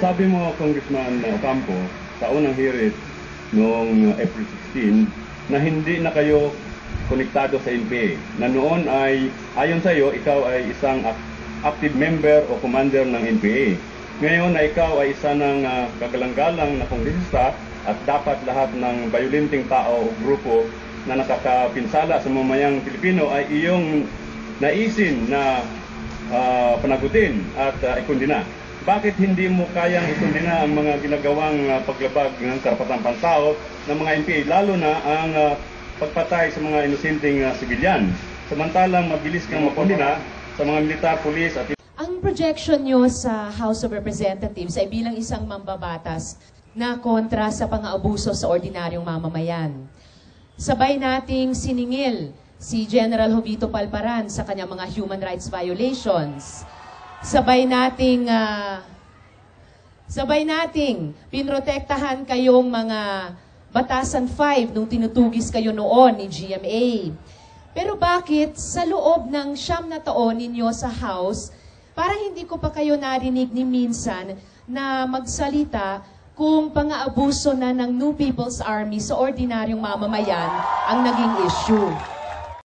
Sabi mo, Congressman Ocampo, sa unang hearing noong April 16, na hindi na kayo konektado sa NPA. Na noon ay, ayon sa iyo, ikaw ay isang active member o commander ng NPA. Ngayon na ikaw ay isa ng kagalang-galang na kongresista at dapat lahat ng violenting tao o grupo na nakakapinsala sa mamayang Pilipino ay iyong naisin na panagutin at ikundina. Bakit hindi mo kayang ikundina ang mga ginagawang paglabag ng karapatang pantao ng mga NPA, lalo na ang pagpatay sa mga inosenteng sibilyan? Samantalang mabilis kang makundina sa mga militar, pulis at... Ang projection nyo sa House of Representatives ay bilang isang mambabatas na kontra sa pang-aabuso sa ordinaryong mamamayan. Sabay nating siningil si General Jovito Palparan sa kanyang mga human rights violations. Sabay nating pinrotektahan kayong mga Batasan 5 nung tinutugis kayo noon ni GMA. Pero bakit sa loob ng 9 na taon ninyo sa House, parang hindi ko pa kayo narinig ni minsan na magsalita kung pang-aabuso na ng New People's Army sa ordinaryong mamamayan ang naging issue?